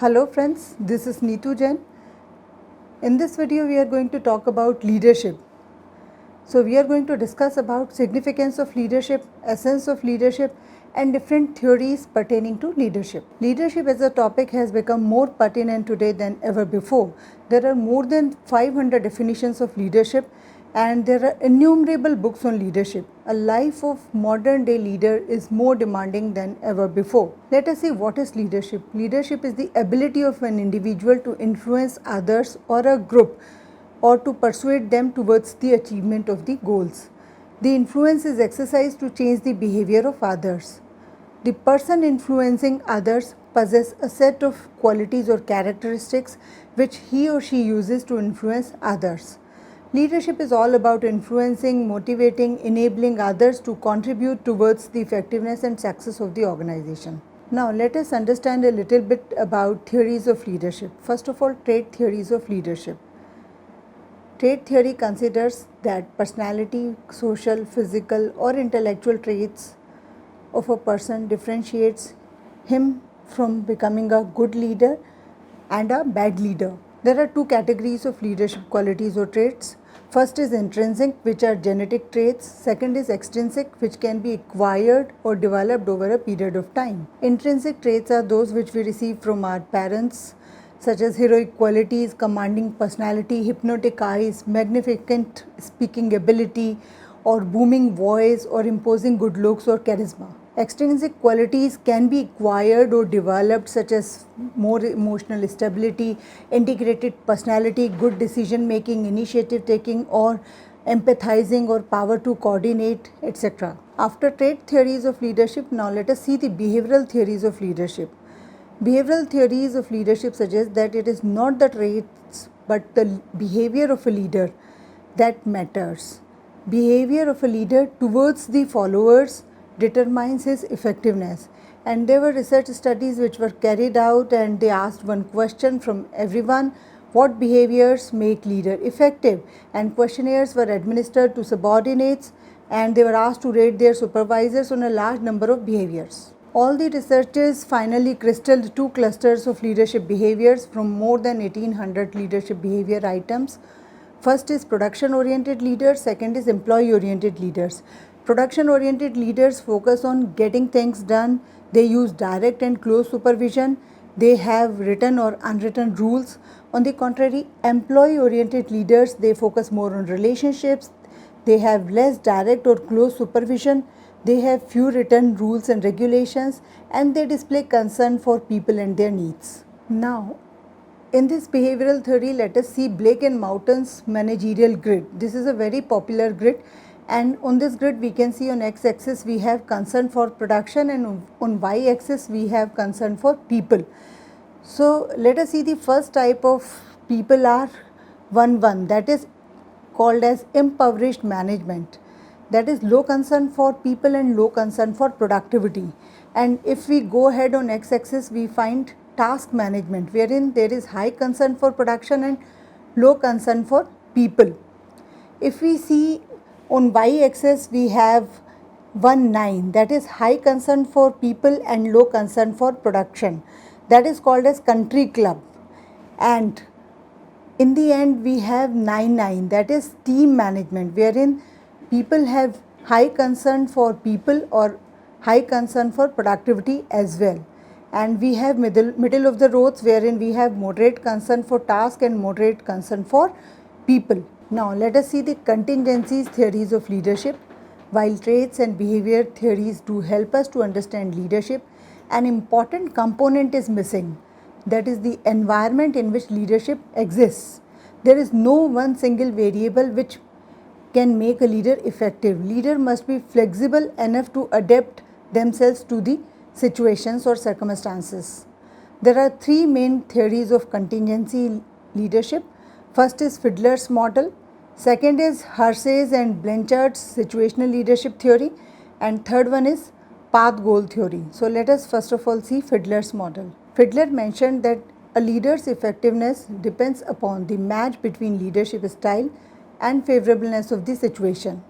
Hello friends, this is Neetu Jain. In this video we are going to talk about leadership. So we are going to discuss about significance of leadership, essence of leadership and different theories pertaining to leadership. Leadership as a topic has become more pertinent today than ever before. There are more than 500 definitions of leadership and there are innumerable books on leadership. A life of modern day leader is more demanding than ever before. Let us see what is leadership. Leadership is the ability of an individual to influence others or a group or to persuade them towards the achievement of the goals. The influence is exercised to change the behavior of others. The person influencing others possesses a set of qualities or characteristics which he or she uses to influence others. Leadership is all about influencing, motivating, enabling others to contribute towards the effectiveness and success of the organization. Now let us understand a little bit about theories of leadership. First of all, trait theories of leadership. Trait theory considers that personality, social, physical or intellectual traits of a person differentiates him from becoming a good leader and a bad leader. There are two categories of leadership qualities or traits. First is intrinsic, which are genetic traits. Second is extrinsic, which can be acquired or developed over a period of time. Intrinsic traits are those which we receive from our parents, such as heroic qualities, commanding personality, hypnotic eyes, magnificent speaking ability, or booming voice, or imposing good looks or charisma. Extrinsic qualities can be acquired or developed, such as more emotional stability, integrated personality, good decision making, initiative taking, or empathizing or power to coordinate, etc. After trait theories of leadership, now let us see the behavioral theories of leadership. Behavioral theories of leadership suggest that it is not the traits but the behavior of a leader that matters. Behavior of a leader towards the followers determines his effectiveness. And there were research studies which were carried out and they asked one question from everyone: what behaviors make leader effective? And questionnaires were administered to subordinates and they were asked to rate their supervisors on a large number of behaviors. All the researchers finally crystallized two clusters of leadership behaviors from more than 1800 leadership behavior items. First is production oriented leaders, second is employee oriented leaders. Production oriented leaders focus on getting things done. They use direct and close supervision. They have written or unwritten rules. On the contrary, employee oriented leaders, they focus more on relationships. They have less direct or close supervision. They have few written rules and regulations and they display concern for people and their needs. Now, in this behavioral theory, let us see Blake and Mountain's managerial grid. This is a very popular grid and on this grid we can see on x-axis we have concern for production and on y-axis we have concern for people. So let us see the first type of people are 1-1, that is called as impoverished management. That is low concern for people and low concern for productivity. And if we go ahead on x-axis, we find task management, wherein there is high concern for production and low concern for people. If we see on y-axis, we have 1-9, that is high concern for people and low concern for production. That is called as country club. And in the end, we have 9-9, that is team management, wherein people have high concern for people or high concern for productivity as well. And we have middle of the roads, wherein we have moderate concern for task and moderate concern for people. Now let us see the contingencies theories of leadership. While traits and behavior theories do help us to understand leadership, an important component is missing. That is the environment in which leadership exists. There is no one single variable which can make a leader effective. Leader must be flexible enough to adapt themselves to the situations or circumstances. There are three main theories of contingency leadership. First is Fiddlers Model. Second is Hersey's and Blanchard's situational leadership theory. And third one is path goal theory. So let us first of all see Fiddler's Model. Fiddler mentioned that a leader's effectiveness depends upon the match between leadership style and favorableness of the situation.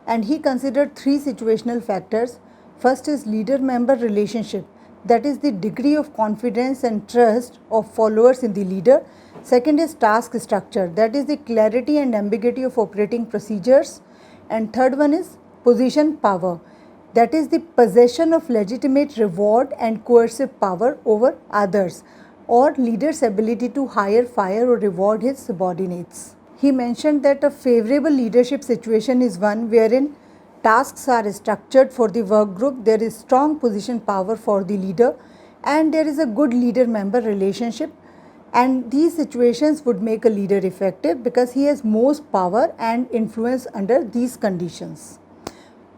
And he considered three situational factors. First is leader-member relationship. that is the degree of confidence and trust of followers in the leader. Second is task structure, that is the clarity and ambiguity of operating procedures. And third one is position power, that is the possession of legitimate reward and coercive power over others, or leader's ability to hire, fire or reward his subordinates. He mentioned that a favorable leadership situation is one wherein tasks are structured for the work group, there is strong position power for the leader, and there is a good leader-member relationship. And these situations would make a leader effective because he has most power and influence under these conditions.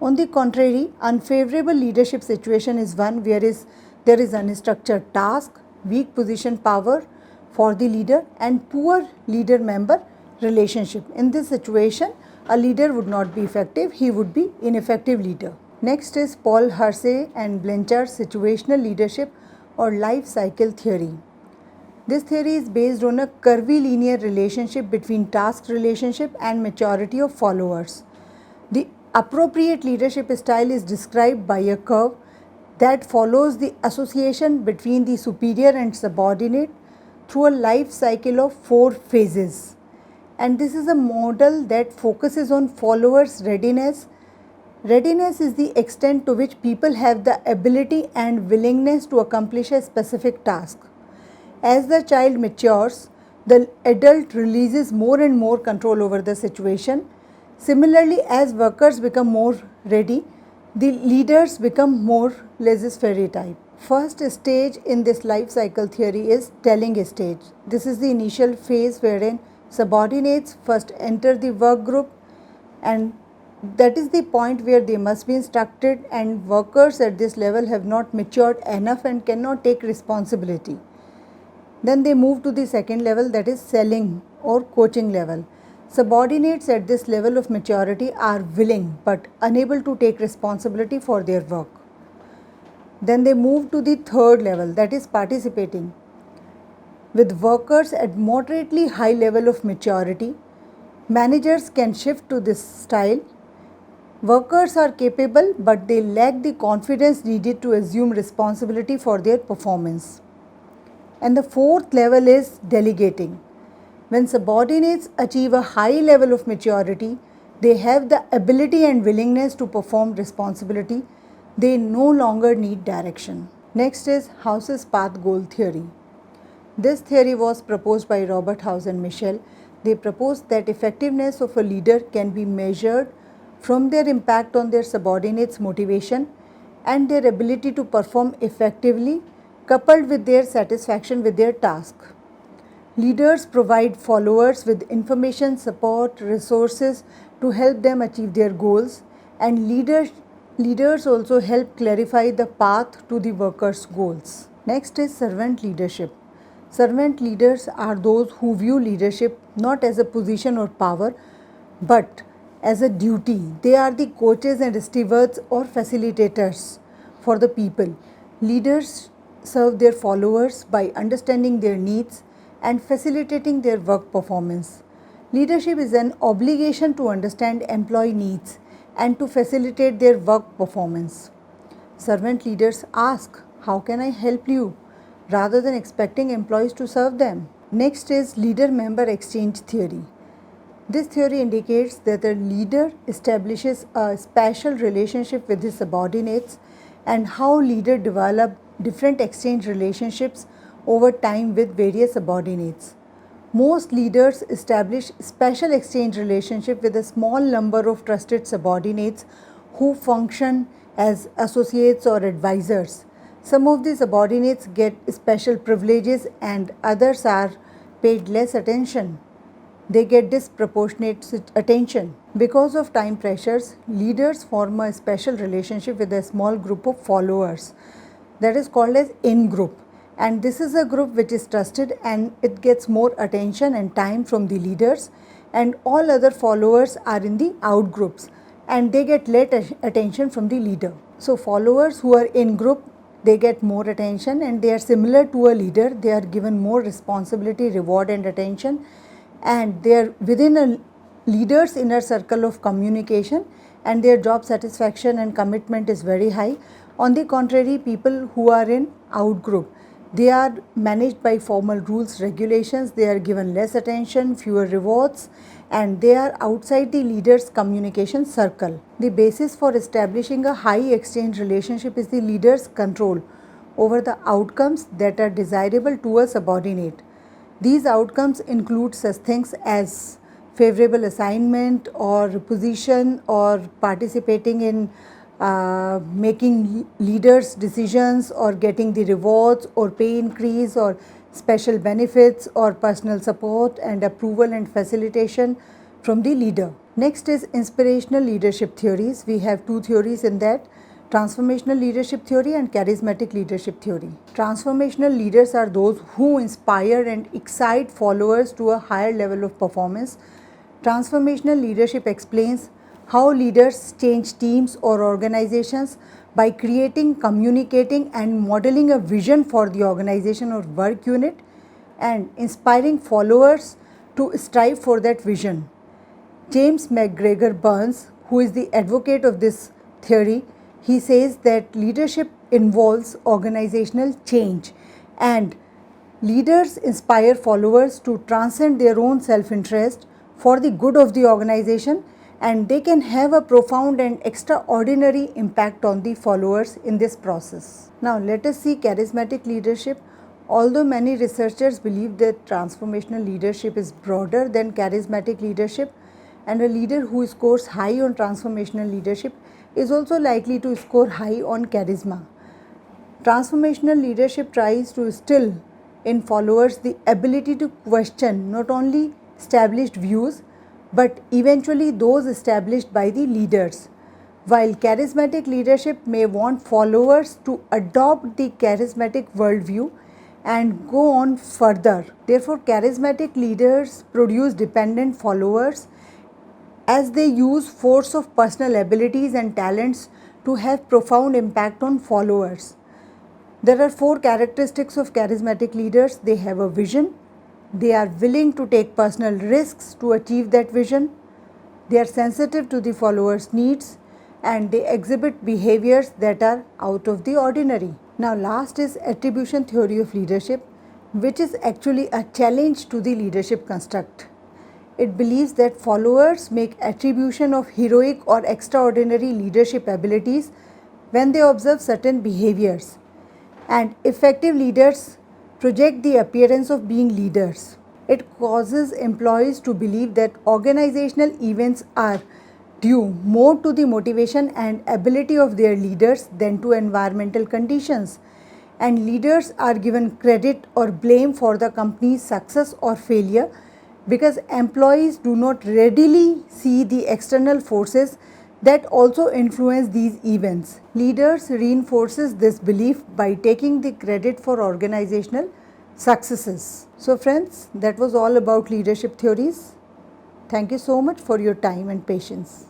On the contrary, unfavorable leadership situation is one where there is unstructured task, weak position power for the leader, and poor leader-member relationship. In this situation, a leader would not be effective, he would be ineffective leader. Next is Paul Hersey and Blanchard's situational leadership or life cycle theory. This theory is based on a curvilinear relationship between task relationship and maturity of followers. The appropriate leadership style is described by a curve that follows the association between the superior and subordinate through a life cycle of 4 phases. And this is a model that focuses on followers' readiness. Readiness is the extent to which people have the ability and willingness to accomplish a specific task. As the child matures, the adult releases more and more control over the situation. Similarly, as workers become more ready, the leaders become more laissez-faire type. First stage in this life cycle theory is telling stage. This is the initial phase wherein subordinates first enter the work group, and that is the point where they must be instructed, and workers at this level have not matured enough and cannot take responsibility. Then they move to the second level, that is selling or coaching level. Subordinates at this level of maturity are willing but unable to take responsibility for their work. Then they move to the third level, that is participating. With workers at moderately high level of maturity, managers can shift to this style. Workers are capable but they lack the confidence needed to assume responsibility for their performance. And the fourth level is delegating. When subordinates achieve a high level of maturity, they have the ability and willingness to perform responsibility. They no longer need direction. Next is House's path goal theory. This theory was proposed by Robert House and Michel. They proposed that effectiveness of a leader can be measured from their impact on their subordinates' motivation and their ability to perform effectively, coupled with their satisfaction with their task. Leaders provide followers with information, support, resources to help them achieve their goals, and leaders also help clarify the path to the workers' goals. Next is servant leadership. Servant leaders are those who view leadership not as a position or power, but as a duty. They are the coaches and stewards or facilitators for the people. Leaders serve their followers by understanding their needs and facilitating their work performance. Leadership is an obligation to understand employee needs and to facilitate their work performance. Servant leaders ask, "How can I help you?" rather than expecting employees to serve them. Next is leader-member exchange theory. This theory indicates that a leader establishes a special relationship with his subordinates, and how leaders develop different exchange relationships over time with various subordinates. Most leaders establish special exchange relationship with a small number of trusted subordinates who function as associates or advisors. Some of the subordinates get special privileges and others are paid less attention. They get disproportionate attention. Because of time pressures, leaders form a special relationship with a small group of followers that is called as in-group. And this is a group which is trusted and it gets more attention and time from the leaders, and all other followers are in the out groups and they get less attention from the leader. So followers who are in group, they get more attention and they are similar to a leader. They are given more responsibility, reward and attention, and they are within a leader's inner circle of communication, and their job satisfaction and commitment is very high. On the contrary, people who are in out group, they are managed by formal rules, regulations, they are given less attention, fewer rewards, and they are outside the leader's communication circle. The basis for establishing a high exchange relationship is the leader's control over the outcomes that are desirable to a subordinate. These outcomes include such things as favorable assignment or position or participating in making leaders' decisions or getting the rewards or pay increase or special benefits or personal support and approval and facilitation from the leader. Next is inspirational leadership theories. We have two theories in that: transformational leadership theory and charismatic leadership theory. Transformational leaders are those who inspire and excite followers to a higher level of performance. Transformational leadership explains how leaders change teams or organizations by creating, communicating, and modeling a vision for the organization or work unit and inspiring followers to strive for that vision. James McGregor Burns, who is the advocate of this theory, he says that leadership involves organizational change and leaders inspire followers to transcend their own self-interest for the good of the organization, and they can have a profound and extraordinary impact on the followers in this process. Now let us see charismatic leadership. Although many researchers believe that transformational leadership is broader than charismatic leadership, and a leader who scores high on transformational leadership is also likely to score high on charisma. Transformational leadership tries to instill in followers the ability to question not only established views but eventually those established by the leaders, while charismatic leadership may want followers to adopt the charismatic worldview and go on further. Therefore, charismatic leaders produce dependent followers as they use force of personal abilities and talents to have profound impact on followers. There are 4 characteristics of charismatic leaders. They have a vision, they are willing to take personal risks to achieve that vision, they are sensitive to the followers' needs, and they exhibit behaviors that are out of the ordinary. Now last is attribution theory of leadership, which is actually a challenge to the leadership construct. It believes that followers make attribution of heroic or extraordinary leadership abilities when they observe certain behaviors, and effective leaders project the appearance of being leaders. It causes employees to believe that organizational events are due more to the motivation and ability of their leaders than to environmental conditions, and leaders are given credit or blame for the company's success or failure because employees do not readily see the external forces that also influence these events. Leaders reinforces this belief by taking the credit for organizational successes. So friends, that was all about leadership theories. Thank you so much for your time and patience.